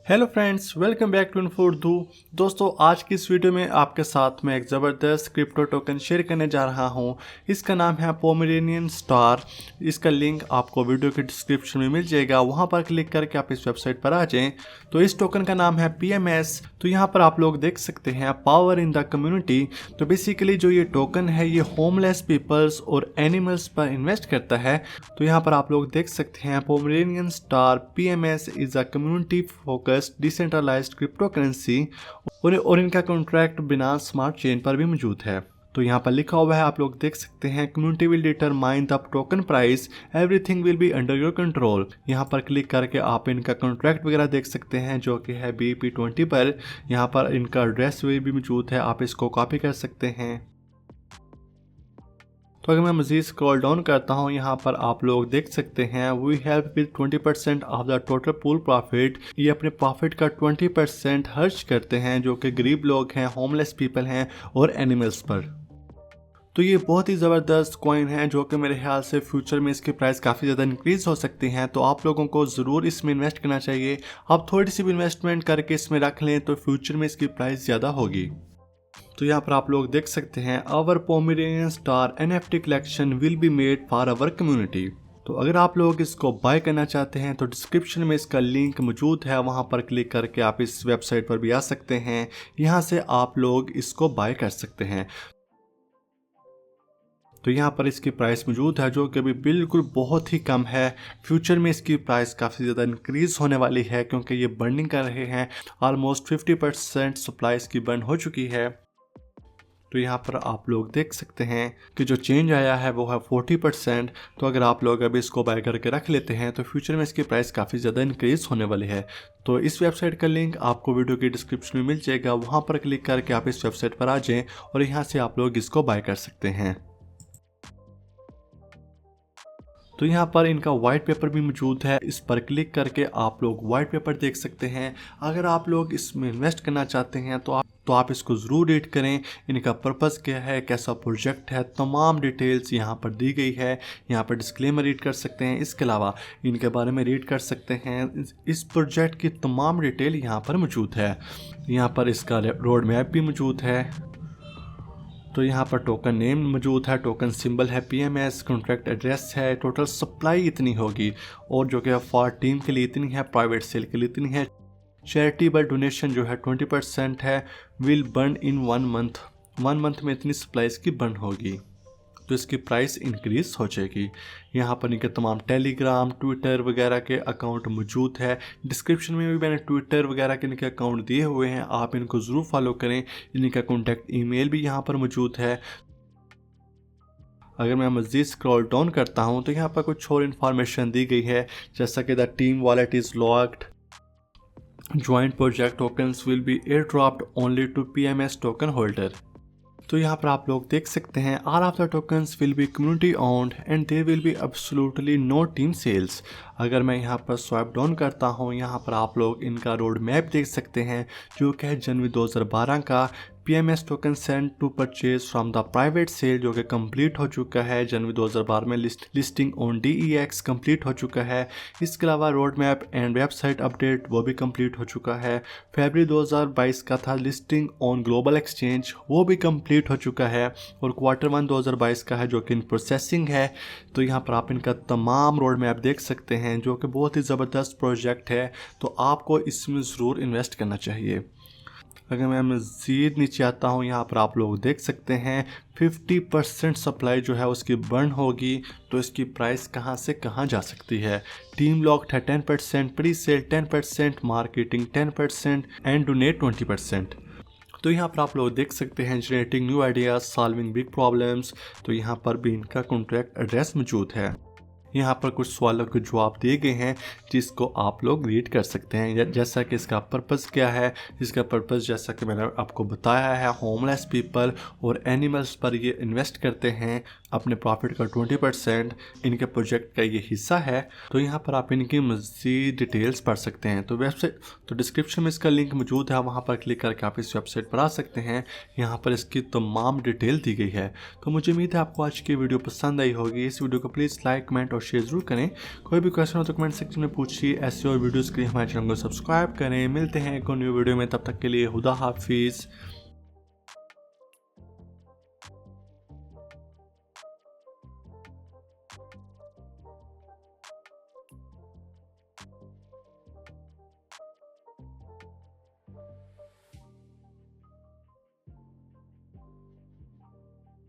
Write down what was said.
Hello friends, welcome back to इन्फोर्दू। दोस्तों, आज की इस वीडियो में आपके साथ मैं एक ज़बरदस्त क्रिप्टो टोकन शेयर करने जा रहा हूं। इसका नाम है पोमेरेनियन स्टार। इसका लिंक आपको वीडियो के डिस्क्रिप्शन में मिल जाएगा, वहां पर क्लिक करके आप इस वेबसाइट पर आ जाएं। तो इस टोकन का नाम है PMS। तो यहाँ पर आप लोग देख सकते हैं पावर इन द कम्युनिटी। तो बेसिकली जो ये टोकन है ये होमलेस पीपल्स और एनिमल्स पर इन्वेस्ट करता है। तो यहाँ पर आप लोग देख सकते हैं Pomeranian star PMS is a community focus decentralised cryptocurrency और इनका कॉन्ट्रैक्ट बिना स्मार्ट चेन पर भी मौजूद है। तो यहाँ पर लिखा हुआ है, आप लोग देख सकते हैं, community will determine the token price, everything will be under your control. यहाँ पर क्लिक करके आप इनका कॉन्ट्रैक्ट वगैरह देख सकते हैं जो कि है BP20 पर। यहाँ पर इनका एड्रेस भी मौजूद है, आप इसको कॉपी कर सकते हैं। तो अगर मैं मज़ीद स्क्रॉल डाउन करता हूँ, यहाँ पर आप लोग देख सकते हैं we help with 20% of the total pool profit. ये अपने प्रॉफिट का 20% खर्च करते हैं जो कि गरीब लोग हैं, होमलेस पीपल हैं और एनिमल्स पर। तो ये बहुत ही ज़बरदस्त कॉइन है जो कि मेरे ख्याल से फ्यूचर में इसकी प्राइस काफ़ी ज़्यादा इंक्रीज हो सकती है। तो आप लोगों को ज़रूर इसमें इन्वेस्ट करना चाहिए। आप थोड़ी सी भी इन्वेस्टमेंट करके इसमें रख लें तो फ्यूचर में इसकी प्राइस ज़्यादा होगी। तो यहाँ पर आप लोग देख सकते हैं our Pomeranian star NFT collection will be made for our community. तो अगर आप लोग इसको बाय करना चाहते हैं तो डिस्क्रिप्शन में इसका लिंक मौजूद है, वहाँ पर क्लिक करके आप इस वेबसाइट पर भी आ सकते हैं। यहाँ से आप लोग इसको बाय कर सकते हैं। तो यहाँ पर इसकी प्राइस मौजूद है जो कि अभी बिल्कुल बहुत ही कम है। फ्यूचर में इसकी प्राइस काफ़ी ज़्यादा इंक्रीज़ होने वाली है क्योंकि ये बर्निंग कर रहे हैं। ऑलमोस्ट 50% सप्लाई इसकी बर्न हो चुकी है। तो यहाँ पर आप लोग देख सकते हैं कि जो चेंज आया है वो है 40%। तो अगर आप लोग अभी इसको बाय करके रख लेते हैं तो फ्यूचर में इसकी प्राइस काफ़ी ज़्यादा इंक्रीज़ होने वाली है। तो इस वेबसाइट का लिंक आपको वीडियो के डिस्क्रिप्शन में मिल जाएगा, वहाँ पर क्लिक करके आप इस वेबसाइट पर आ जाएं और यहाँ से आप लोग इसको बाय कर सकते हैं। तो यहाँ पर इनका वाइट पेपर भी मौजूद है, इस पर क्लिक करके आप लोग वाइट पेपर देख सकते हैं। अगर आप लोग इसमें इन्वेस्ट करना चाहते हैं तो आप इसको ज़रूर रीड करें। इनका पर्पज़ क्या है, कैसा प्रोजेक्ट है, तमाम डिटेल्स यहाँ पर दी गई है। यहाँ पर डिस्क्लेमर रीड कर सकते हैं, इसके अलावा इनके बारे में रीड कर सकते हैं। इस प्रोजेक्ट की तमाम डिटेल यहाँ पर मौजूद है। यहाँ पर इसका रोड मैप भी मौजूद है। तो यहाँ पर टोकन नेम मौजूद है, टोकन सिंबल है PMS, कॉन्ट्रैक्ट एड्रेस है, टोटल सप्लाई इतनी होगी और जो कि फॉर टीम के लिए इतनी है, प्राइवेट सेल के लिए इतनी है। चैरिटेबल डोनेशन जो है 20% है, will burn in 1 month. 1 month में इतनी सप्लाईज की बर्न होगी तो इसकी प्राइस इंक्रीज हो जाएगी। यहाँ पर इनके तमाम टेलीग्राम, ट्विटर वगैरह के अकाउंट मौजूद है। डिस्क्रिप्शन में भी मैंने ट्विटर वगैरह के इनके अकाउंट दिए हुए हैं, आप इनको ज़रूर फॉलो करें। इनका कॉन्टैक्ट ईमेल भी यहाँ पर मौजूद है। अगर मैं मज़ीद स्क्रॉल डाउन करता हूँ तो यहाँ पर कुछ और इन्फॉर्मेशन दी गई है, जैसा कि the team wallet is locked, joint project tokens will be airdropped only to PMS token holder. तो यहाँ पर आप लोग देख सकते हैं all of the tokens will be community owned and there will be absolutely no team sales. अगर मैं यहाँ पर स्वाइप डाउन करता हूँ, यहाँ पर आप लोग इनका रोड मैप देख सकते हैं जो कि है जनवरी 2012 का। PMS token send to purchase from the private sale जो कि कंप्लीट हो चुका है। जनवरी 2012 में लिस्टिंग ऑन DEX कंप्लीट हो चुका है। इसके अलावा road map and website update वो भी कंप्लीट हो चुका है। फरवरी 2022 का था लिस्टिंग ऑन ग्लोबल एक्सचेंज, वो भी कंप्लीट हो चुका है। और Q1 2022 का है जो कि इन प्रोसेसिंग है। तो यहाँ पर आप इनका तमाम रोड मैप देख सकते हैं जो कि बहुत ही ज़बरदस्त प्रोजेक्ट है। तो आपको इसमें ज़रूर इन्वेस्ट करना चाहिए। अगर मैं मज़ीद नीचे आता हूँ, यहाँ पर आप लोग देख सकते हैं 50% सप्लाई जो है उसकी बर्न होगी। तो इसकी प्राइस कहाँ से कहाँ जा सकती है। टीम लॉक्ड है 10%, pre sale 10%, marketing 10% and donate 20%। तो यहाँ पर आप लोग देख सकते हैं generating new ideas, solving big problems. तो यहाँ पर भी इनका कॉन्ट्रैक्ट एड्रेस मौजूद है। यहाँ पर कुछ सवालों के जवाब दिए गए हैं जिसको आप लोग रीड कर सकते हैं, जैसा कि इसका पर्पज़ क्या है। इसका पर्पज़ जैसा कि मैंने आपको बताया है, होमलेस पीपल और एनिमल्स पर ये इन्वेस्ट करते हैं अपने प्रॉफिट का 20% इनके प्रोजेक्ट का ये हिस्सा है। तो यहाँ पर आप इनकी मज़ीद डिटेल्स पढ़ सकते हैं। तो वेबसाइट तो डिस्क्रिप्शन में इसका लिंक मौजूद है, वहाँ पर क्लिक करके आप इस वेबसाइट पर आ सकते हैं। यहाँ पर इसकी तमाम डिटेल दी गई है। तो मुझे उम्मीद है आपको आज की वीडियो पसंद आई होगी। इस वीडियो को प्लीज़ लाइक, कमेंट और शेयर जरूर करें। कोई भी क्वेश्चन हो तो कमेंट सेक्शन में पूछिए। ऐसे और वीडियोज़ के लिए हमारे चैनल को सब्सक्राइब करें। मिलते हैं एक और न्यू वीडियो में, तब तक के लिए खुदा हाफिज़।